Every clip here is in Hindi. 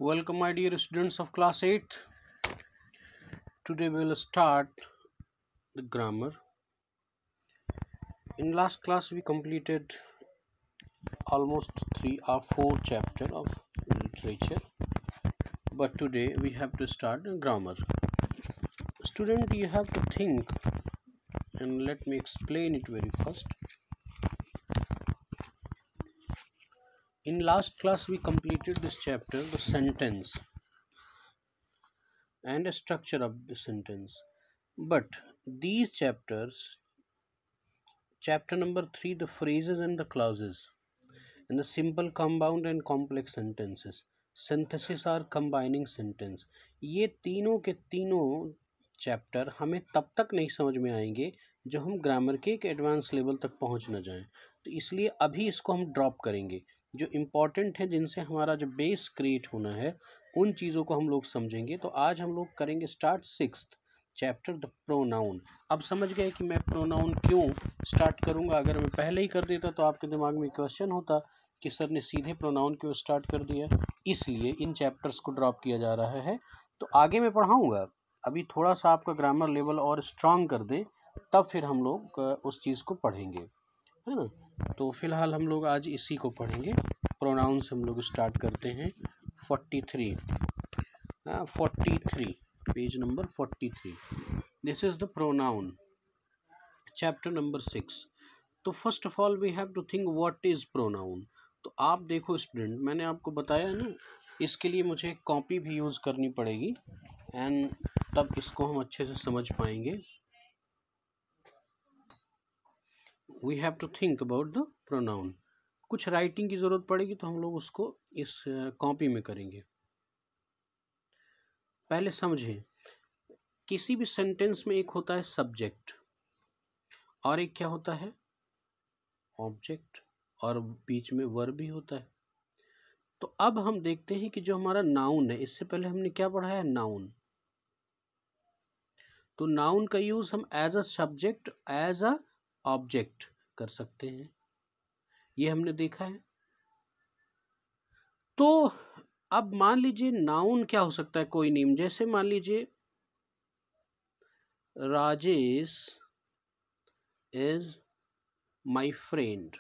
Welcome, my dear students of class 8th. Today we will start the grammar. In last class we completed almost 3 or 4 chapter of literature, but today we have to start grammar. Student, you have to think, and let me explain it very first. In last class we completed this chapter, the sentence and the structure of the sentence, but these chapters, chapter number 3, the phrases and the clauses, and the simple compound and complex sentences, synthesis और combining sentence, ये तीनों के तीनों चैप्टर हमें तब तक नहीं समझ में आएंगे जब हम ग्रामर के एक एडवांस लेवल तक पहुंच न जाएं। तो इसलिए अभी इसको हम ड्रॉप करेंगे। जो इम्पोर्टेंट है, जिनसे हमारा जो बेस क्रिएट होना है, उन चीज़ों को हम लोग समझेंगे। तो आज हम लोग करेंगे start 6th chapter, the pronoun. अब समझ गए कि मैं प्रोनाउन क्यों स्टार्ट करूंगा। अगर मैं पहले ही कर देता तो आपके दिमाग में क्वेश्चन होता कि सर ने सीधे प्रोनाउन क्यों स्टार्ट कर दिया। इसलिए इन चैप्टर्स को ड्रॉप किया जा रहा है। तो आगे मैं पढ़ाऊंगा, अभी थोड़ा सा आपका ग्रामर लेवल और स्ट्रांग कर दे, तब फिर हम लोग उस चीज़ को पढ़ेंगे, है ना। तो फिलहाल हम लोग आज इसी को पढ़ेंगे। प्रोनाउन से हम लोग स्टार्ट करते हैं। 43 page number 43। This is the pronoun, chapter number 6। तो first of all we have to think what is pronoun. तो आप देखो स्टूडेंट, मैंने आपको बताया ना, इसके लिए मुझे कॉपी भी यूज़ करनी पड़ेगी, एंड तब इसको हम अच्छे से समझ पाएंगे। We have to think about the pronoun. कुछ राइटिंग की ज़रूरत पड़ेगी तो हम लोग उसको इस कॉपी में करेंगे। पहले समझें, किसी भी सेंटेंस में एक होता है सब्जेक्ट और एक क्या होता है, ऑब्जेक्ट, और बीच में वर्ब भी होता है। तो अब हम देखते हैं कि जो हमारा नाउन है, इससे पहले हमने क्या पढ़ा है, नाउन। तो नाउन का यूज हम as a subject, as a object कर सकते हैं, ये हमने देखा है। तो अब मान लीजिए नाउन क्या हो सकता है, कोई नेम, जैसे मान लीजिए राजेश इज माई फ्रेंड।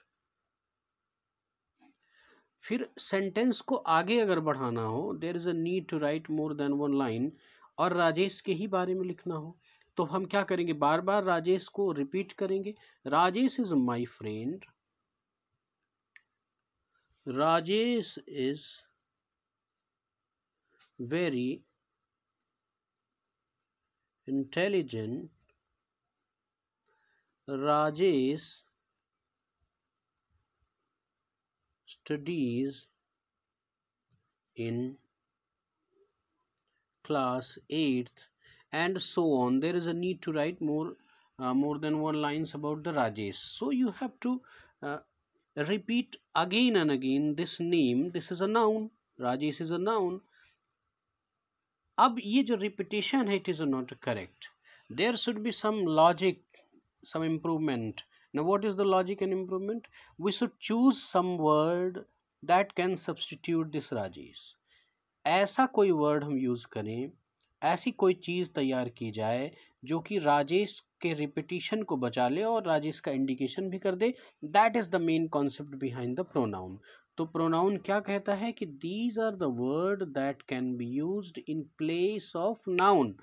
फिर सेंटेंस को आगे अगर बढ़ाना हो, there is a need to write more than one line, और राजेश के ही बारे में लिखना हो, तो हम क्या करेंगे, बार बार राजेश को रिपीट करेंगे। Rajesh is my friend, Rajesh is very intelligent, Rajesh studies in class 8th, and so on. There is a need to write more than one lines about the Rajesh. So you have to uh, repeat again and again this name. This is a noun. Rajesh is a noun. अब ये जो repetition है, it is not correct. There should be some logic, some improvement. Now what is the logic and improvement? We should choose some word that can substitute this Rajesh. ऐसा कोई वर्ड हम यूज करें, ऐसी कोई चीज तैयार की जाए जो कि राजेश के रिपीटिशन को बचा ले और राजेश का इंडिकेशन भी कर दे। That is the main concept behind the pronoun. तो प्रोनाउन क्या कहता है कि these are the word that can be used in place of noun,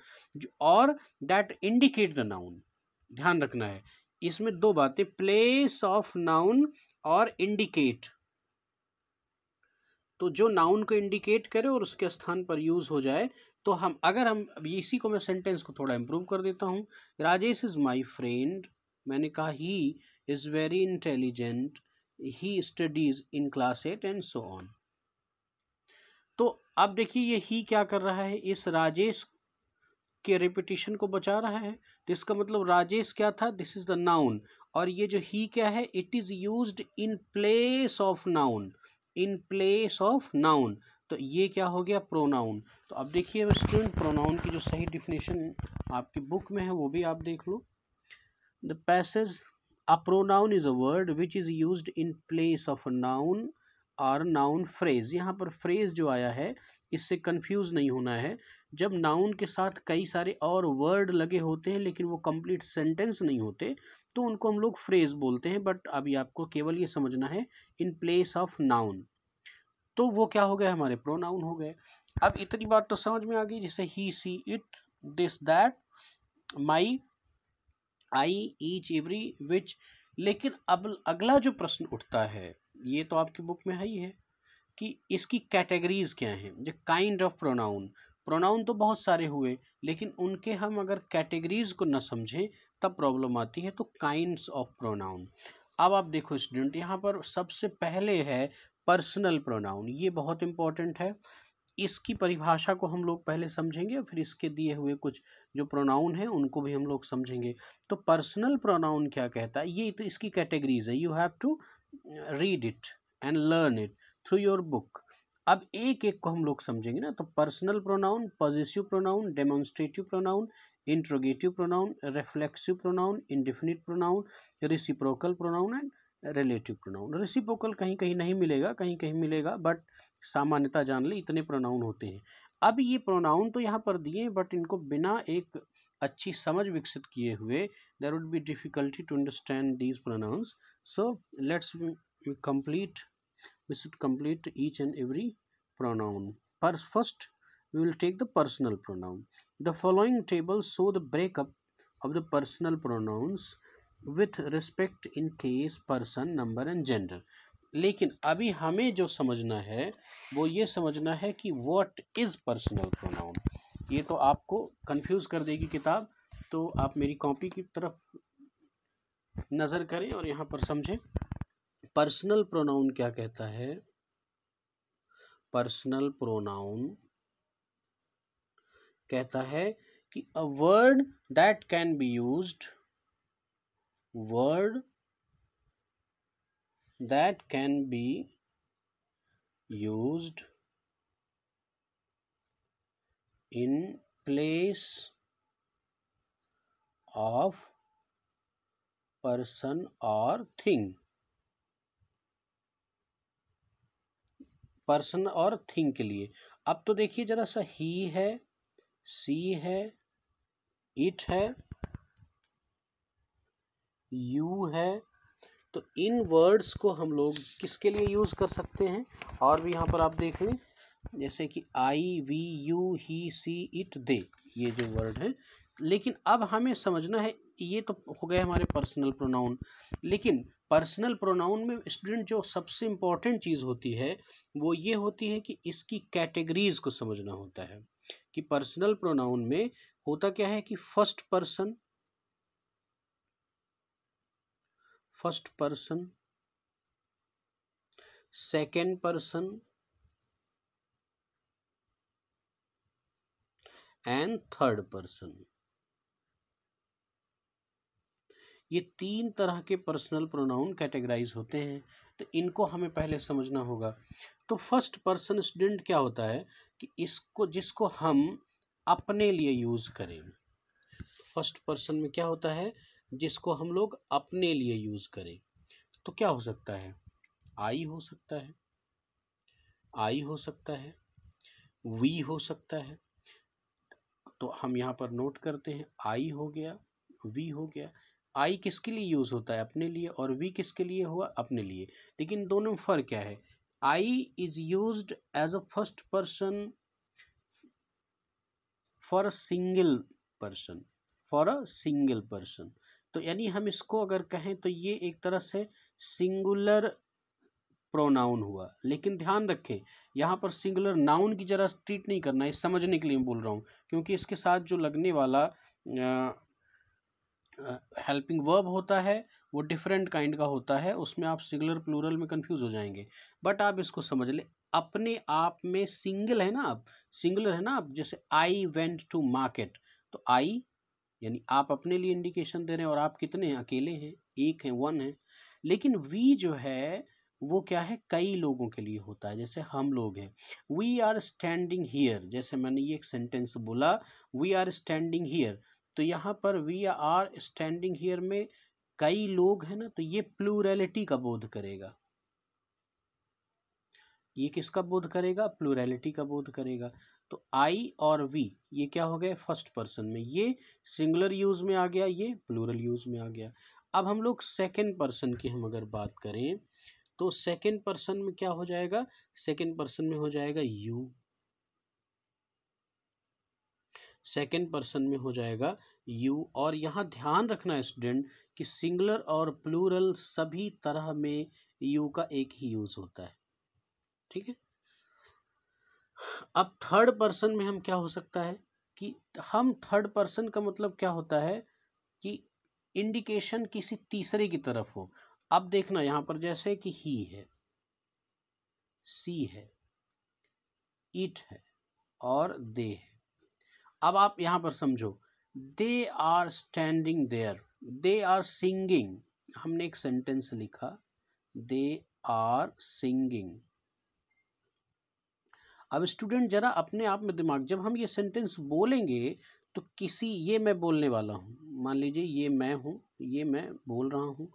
और दैट इंडिकेट द नाउन। ध्यान रखना है, इसमें दो बातें, प्लेस ऑफ नाउन और इंडिकेट। तो जो नाउन को इंडिकेट करे और उसके स्थान पर यूज हो जाए। तो हम अभी इसी को मैं सेंटेंस को थोड़ा इंप्रूव कर देता हूँ। राजेश इज माई फ्रेंड, मैंने कहा he is very intelligent, he studies in class 8 and so on. तो अब देखिए ये ही क्या कर रहा है, इस राजेश के रिपीटिशन को बचा रहा है। तो इसका मतलब राजेश क्या था, दिस इज द नाउन, और ये जो ही क्या है, it is used in place of noun, in place of noun. तो ये क्या हो गया, प्रोनाउन। तो अब देखिए स्टूडेंट, प्रोनाउन की जो सही डिफिनेशन आपकी बुक में है वो भी आप देख लो। The passage, a pronoun is a word which is used in place of a noun or noun phrase. यहाँ पर फ्रेज जो आया है इससे कंफ्यूज नहीं होना है। जब नाउन के साथ कई सारे और वर्ड लगे होते हैं लेकिन वो कंप्लीट सेंटेंस नहीं होते तो उनको हम लोग फ्रेज बोलते हैं। बट अभी आपको केवल ये समझना है इन प्लेस ऑफ नाउन, तो वो क्या हो गया, हमारे प्रोनाउन हो गए। अब इतनी बात तो समझ में आ गई, जैसे he, she, it, this, that, my, I, each, every, which. लेकिन अब अगला जो प्रश्न उठता है, ये तो आपकी बुक में है ही है, कि इसकी कैटेगरीज क्या हैं। जो काइंड ऑफ प्रोनाउन, प्रोनाउन तो बहुत सारे हुए लेकिन उनके हम अगर कैटेगरीज को न समझें तब प्रॉब्लम आती है। तो काइंड्स ऑफ प्रोनाउन। अब आप देखो स्टूडेंट, यहाँ पर सबसे पहले है पर्सनल प्रोनाउन। ये बहुत इंपॉर्टेंट है। इसकी परिभाषा को हम लोग पहले समझेंगे, फिर इसके दिए हुए कुछ जो प्रोनाउन हैं उनको भी हम लोग समझेंगे। तो पर्सनल प्रोनाउन क्या कहता है, ये तो इसकी कैटेगरीज है। You have to read it and learn it through your book. अब एक एक को हम लोग समझेंगे ना। तो personal pronoun, possessive pronoun, demonstrative pronoun, interrogative pronoun, reflexive pronoun, indefinite pronoun, reciprocal pronoun and relative pronoun. Reciprocal कहीं कहीं नहीं मिलेगा, कहीं कहीं मिलेगा, बट सामान्यता जान ले इतने प्रोनाउन होते हैं। अब ये प्रोनाउन तो यहाँ पर दिए बट इनको बिना एक अच्छी समझ विकसित किए हुए there would be difficulty to understand these pronouns. So let's complete we should complete each and every pronoun. First we will take the personal pronoun. The following tables show the breakup of the personal pronouns with respect in case, person, number and gender. लेकिन अभी हमें जो समझना है वो ये समझना है कि व्हाट इज पर्सनल प्रोनाउन। ये तो आपको कंफ्यूज कर देगी किताब, तो आप मेरी कॉपी की तरफ नजर करें और यहाँ पर समझें। पर्सनल प्रोनाउन क्या कहता है। पर्सनल प्रोनाउन कहता है कि a word that can be used, word that can be used in place of person or thing, person और थिंग के लिए। अब तो देखिए जरा सा, ही है, सी है, इट है, यू है। तो इन वर्ड्स को हम लोग किसके लिए यूज कर सकते हैं, और भी यहाँ पर आप देख लें, जैसे कि I, we, you, he, she, it, they, ये जो वर्ड है। लेकिन अब हमें समझना है, ये तो हो गए हमारे पर्सनल प्रोनाउन। लेकिन पर्सनल प्रोनाउन में स्टूडेंट जो सबसे इंपॉर्टेंट चीज होती है वो ये होती है कि इसकी कैटेगरीज को समझना होता है। कि पर्सनल प्रोनाउन में होता क्या है कि first person, second person and third person. ये तीन तरह के पर्सनल प्रोनाउन कैटेगराइज होते हैं। तो इनको हमें पहले समझना होगा। तो फर्स्ट पर्सन स्टूडेंट क्या होता है कि इसको, जिसको हम अपने लिए यूज करें। फर्स्ट पर्सन में क्या होता है, जिसको हम लोग अपने लिए यूज करें। तो क्या हो सकता है, आई हो सकता है, आई हो सकता है, वी हो सकता है। तो हम यहाँ पर नोट करते हैं, आई हो गया, वी हो गया। आई किसके लिए यूज होता है, अपने लिए, और वी किसके लिए हुआ, अपने लिए। लेकिन दोनों में फर्क क्या है, I is used as a first person for a single person, for a single person. तो यानी हम इसको अगर कहें तो ये एक तरह से सिंगुलर प्रोनाउन हुआ। लेकिन ध्यान रखें यहाँ पर सिंगुलर नाउन की जरा ट्रीट नहीं करना है, समझने के लिए मैं बोल रहा हूँ, क्योंकि इसके साथ जो लगने वाला हेल्पिंग वर्ब होता है वो डिफरेंट काइंड का होता है, उसमें आप सिंगुलर प्लूरल में कंफ्यूज हो जाएंगे। बट आप इसको समझ ले, अपने आप में सिंगल है ना, आप सिंगुलर है ना। आप जैसे आई वेंट टू मार्केट, तो आई यानी आप अपने लिए इंडिकेशन दे रहे हैं, और आप कितने हैं, अकेले हैं, एक हैं, वन है। लेकिन वी जो है वो क्या है, कई लोगों के लिए होता है। जैसे हम लोग हैं, वी आर स्टैंडिंग हियर, जैसे मैंने ये एक सेंटेंस बोला, वी आर स्टैंडिंग हियर। तो यहाँ पर वी आर स्टैंडिंग हियर में कई लोग हैं ना, तो ये प्लूरैलिटी का बोध करेगा। ये किसका बोध करेगा? प्लूरैलिटी का बोध करेगा। तो आई और वी ये क्या हो गए? फर्स्ट पर्सन में, ये सिंगुलर यूज में आ गया, ये प्लूरल यूज में आ गया। अब हम लोग सेकेंड पर्सन की हम अगर बात करें तो सेकेंड पर्सन में क्या हो जाएगा? सेकेंड पर्सन में हो जाएगा यू, सेकेंड पर्सन में हो जाएगा यू। और यहाँ ध्यान रखना है स्टूडेंट कि सिंगुलर और प्लूरल सभी तरह में यू का एक ही यूज होता है, ठीक है। अब थर्ड पर्सन में हम क्या हो सकता है कि हम थर्ड पर्सन का मतलब क्या होता है कि इंडिकेशन किसी तीसरे की तरफ हो। अब देखना यहाँ पर जैसे कि ही है, सी है, इट है और दे है। अब आप यहाँ पर समझो, they are standing there, they are singing, हमने एक सेंटेंस लिखा, दे आर सिंगिंग। अब स्टूडेंट जरा अपने आप में दिमाग, जब हम ये सेंटेंस बोलेंगे तो किसी, ये मैं बोलने वाला हूँ, मान लीजिए ये मैं हूँ, ये मैं बोल रहा हूँ,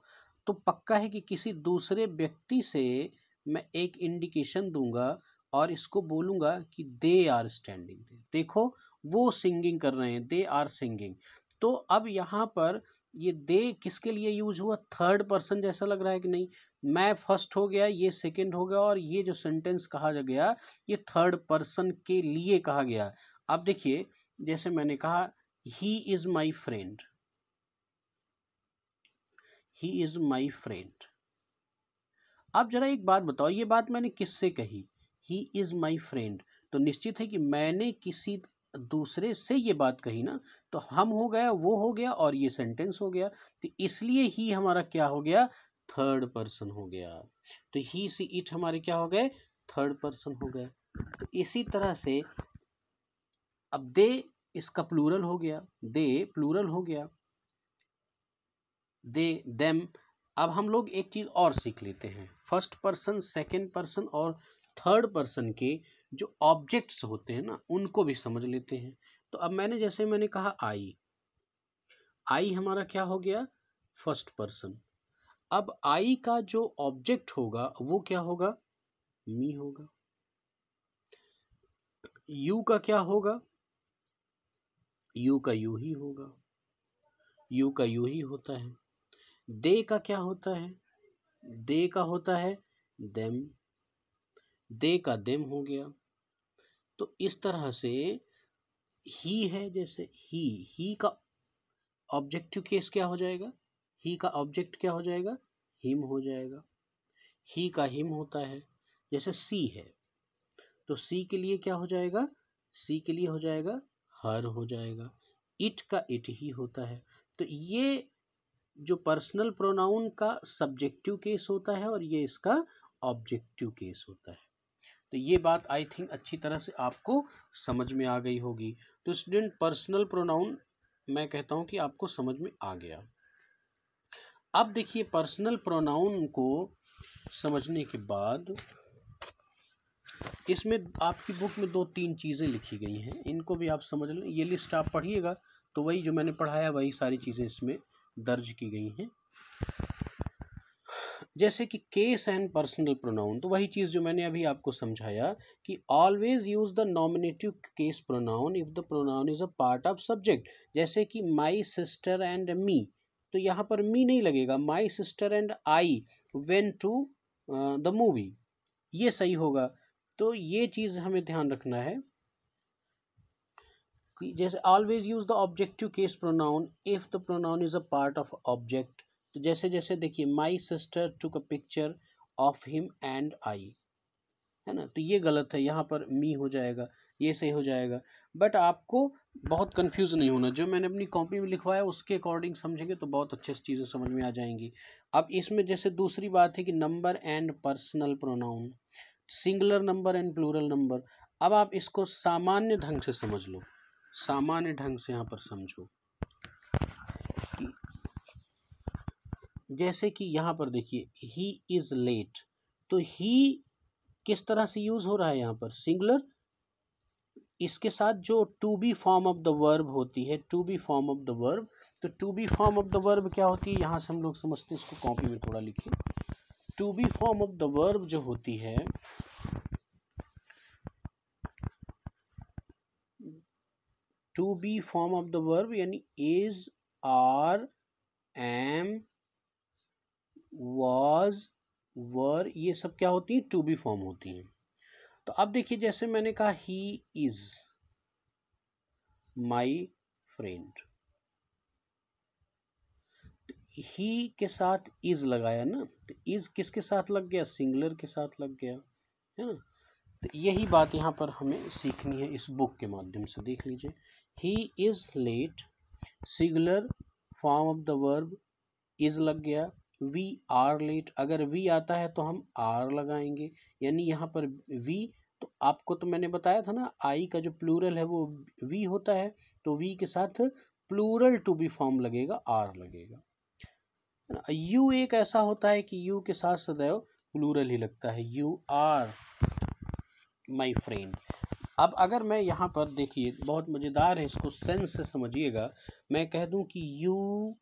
तो पक्का है कि किसी दूसरे व्यक्ति से मैं एक इंडिकेशन दूंगा और इसको बोलूंगा कि दे आर स्टैंडिंग, देखो वो सिंगिंग कर रहे हैं, दे आर सिंगिंग। तो अब यहाँ पर ये दे किसके लिए यूज हुआ? थर्ड पर्सन जैसा लग रहा है कि नहीं? मैं फर्स्ट हो गया, ये सेकंड हो गया, और ये जो सेंटेंस कहा गया ये थर्ड पर्सन के लिए कहा गया। अब देखिए जैसे मैंने कहा he is my friend, he is my friend. अब जरा एक बात बताओ, ये बात मैंने किससे कही? ही इज माई फ्रेंड, तो निश्चित है कि मैंने किसी दूसरे से ये बात कही ना, तो हम हो गया, वो हो गया और ये सेंटेंस हो गया, तो इसलिए ही हमारा क्या हो गया? थर्ड पर्सन हो गया। तो ही सी इट हमारे क्या हो गए? थर्ड पर्सन हो गए। तो इसी तरह से अब दे इसका प्लूरल हो गया, दे प्लूरल हो गया, दे देम। अब हम लोग एक चीज और सीख लेते हैं, फर्स्ट पर्सन, सेकंड पर्सन और थर्ड पर्सन के जो ऑब्जेक्ट्स होते हैं ना उनको भी समझ लेते हैं। तो अब मैंने कहा आई, आई हमारा क्या हो गया? First person. अब आई का जो ऑब्जेक्ट होगा वो क्या होगा? मी होगा। यू का क्या होगा? यू का यू ही होगा, यू का यू ही होता है। दे का क्या होता है? दे का होता है देम, दे का देम हो गया। तो इस तरह से ही है, जैसे ही का ऑब्जेक्टिव केस क्या हो जाएगा? ही का ऑब्जेक्ट क्या हो जाएगा? हिम हो जाएगा। ही का हिम होता है। जैसे सी है तो सी के लिए क्या हो जाएगा? सी के लिए हो जाएगा हर हो जाएगा। इट का इट ही होता है। तो ये जो पर्सनल प्रोनाउन का सब्जेक्टिव केस होता है और ये इसका ऑब्जेक्टिव केस होता है। तो ये बात आई थिंक अच्छी तरह से आपको समझ में आ गई होगी। तो स्टूडेंट पर्सनल प्रोनाउन मैं कहता हूं कि आपको समझ में आ गया। अब देखिए पर्सनल प्रोनाउन को समझने के बाद इसमें आपकी बुक में 2-3 चीज़ें लिखी गई हैं, इनको भी आप समझ लें। ये लिस्ट आप पढ़िएगा तो वही जो मैंने पढ़ाया वही सारी चीज़ें इसमें दर्ज की गई हैं। जैसे कि केस एंड पर्सनल प्रोनाउन, तो वही चीज़ जो मैंने अभी आपको समझाया कि always use the nominative case pronoun if the pronoun is a part of subject. जैसे कि माई सिस्टर एंड मी, तो यहाँ पर मी नहीं लगेगा, my sister and I went to the movie, ये सही होगा। तो ये चीज़ हमें ध्यान रखना है कि जैसे always use the objective case pronoun if the pronoun is a part of object. तो जैसे जैसे देखिए my sister took a picture of him and I, है ना, तो ये गलत है, यहाँ पर मी हो जाएगा, ये सही हो जाएगा। बट आपको बहुत कंफ्यूज नहीं होना, जो मैंने अपनी कॉपी में लिखवाया उसके अकॉर्डिंग समझेंगे तो बहुत अच्छे से चीज़ें समझ में आ जाएंगी। अब इसमें जैसे दूसरी बात है कि number and personal pronoun, singular number and plural number. अब आप इसको सामान्य ढंग से समझ लो, सामान्य ढंग से यहाँ पर समझो कि जैसे कि यहाँ पर देखिए ही इज लेट, तो ही किस तरह से यूज हो रहा है? यहाँ पर सिंगुलर, इसके साथ जो to be form of the verb होती है, to be form of the verb, तो to be form of the verb क्या होती है? यहाँ से हम लोग समझते हैं, इसको कॉपी में थोड़ा लिखिए। To be form of the verb जो होती है to be form of the verb यानी is, are, am, was, were, ये सब क्या होती है, टू बी फॉर्म होती हैं। तो अब देखिए जैसे मैंने कहा ही इज माई फ्रेंड, ही के साथ इज लगाया ना, तो इज किसके साथ लग गया, सिंगुलर के साथ लग गया, है ना। तो यही बात यहाँ पर हमें सीखनी है इस बुक के माध्यम से। देख लीजिए, he is late, singular form of the verb is लग गया, वी आर लेट, अगर वी आता है तो हम आर लगाएंगे, यानी यहाँ पर वी, तो आपको तो मैंने बताया था ना आई का जो प्लूरल है वो वी होता है, तो वी के साथ प्लूरल टू बी फॉर्म लगेगा, आर लगेगा। यू एक ऐसा होता है कि यू के साथ सदैव प्लूरल ही लगता है, यू आर माई फ्रेंड। अब अगर मैं यहाँ पर देखिए बहुत मज़ेदार है, इसको सेंस से समझिएगा, मैं कह दूं कि यू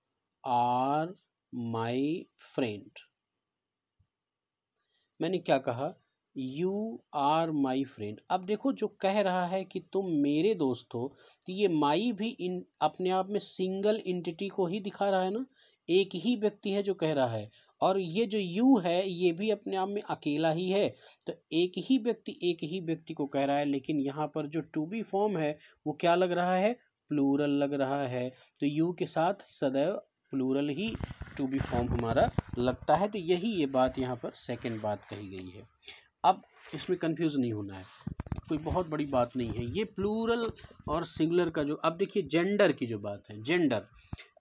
आर माई फ्रेंड, मैंने क्या कहा, यू आर माई फ्रेंड। अब देखो जो कह रहा है कि तुम मेरे दोस्त हो, तो ये माई भी इन अपने आप में सिंगल एंटिटी को ही दिखा रहा है ना, एक ही व्यक्ति है जो कह रहा है, और ये जो यू है ये भी अपने आप में अकेला ही है, तो एक ही व्यक्ति को कह रहा है, लेकिन यहाँ पर जो टू बी फॉर्म है वो क्या लग रहा है, प्लूरल लग रहा है, तो यू के साथ सदैव प्लूरल ही टू बी फॉर्म हमारा लगता है। तो यही ये बात यहाँ पर सेकंड बात कही गई है। अब इसमें कंफ्यूज नहीं होना है, कोई बहुत बड़ी बात नहीं है, ये प्लूरल और सिंगुलर का जो, अब देखिए जेंडर की जो बात है, जेंडर,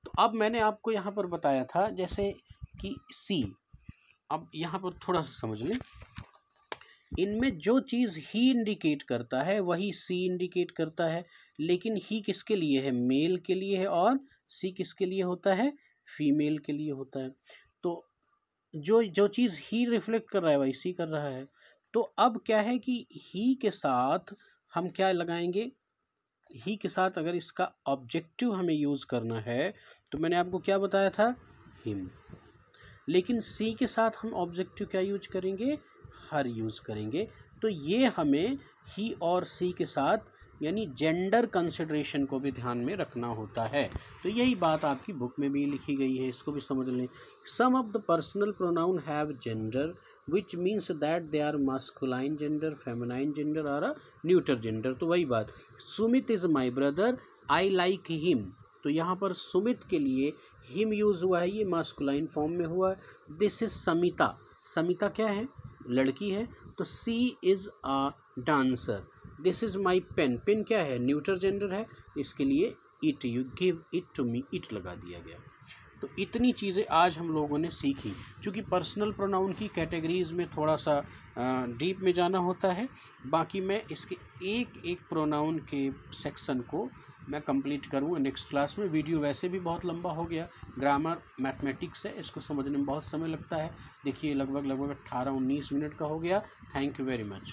तो अब मैंने आपको यहाँ पर बताया था जैसे कि सी, अब यहाँ पर थोड़ा सा समझ लें, इनमें जो चीज़ ही इंडिकेट करता है वही सी इंडिकेट करता है, लेकिन ही किसके लिए है, मेल के लिए है, और सी किसके लिए होता है, फीमेल के लिए होता है। तो जो जो चीज़ ही रिफ्लेक्ट कर रहा है वही सी कर रहा है। तो अब क्या है कि ही के साथ हम क्या लगाएंगे, ही के साथ अगर इसका ऑब्जेक्टिव हमें यूज़ करना है तो मैंने आपको क्या बताया था, हिम, लेकिन सी के साथ हम ऑब्जेक्टिव क्या यूज करेंगे, हर यूज़ करेंगे। तो ये हमें ही और सी के साथ यानी जेंडर कंसिडरेशन को भी ध्यान में रखना होता है। तो यही बात आपकी बुक में भी लिखी गई है, इसको भी समझ लें। Some of the personal pronoun have gender which means that they are masculine gender, feminine gender और अ न्यूटर जेंडर। तो वही बात, Sumit is my brother, I like him, तो यहाँ पर सुमित के लिए हिम यूज हुआ है, ये मास्कुलाइन फॉर्म में हुआ है। दिस इज समिता, समिता क्या है, लड़की है, तो she is a dancer. This is my pen, pen क्या है, न्यूटर जेंडर है, इसके लिए it, you give it to me, it लगा दिया गया। तो इतनी चीज़ें आज हम लोगों ने सीखी। क्योंकि पर्सनल प्रोनाउन की कैटेगरीज में थोड़ा सा डीप में जाना होता है, बाकी मैं इसके एक एक प्रोनाउन के सेक्शन को मैं कंप्लीट करूँगा नेक्स्ट क्लास में। वीडियो वैसे भी बहुत लंबा हो गया, ग्रामर मैथमेटिक्स है, इसको समझने में बहुत समय लगता है। देखिए लगभग 18-19 मिनट का हो गया। Thank you very much.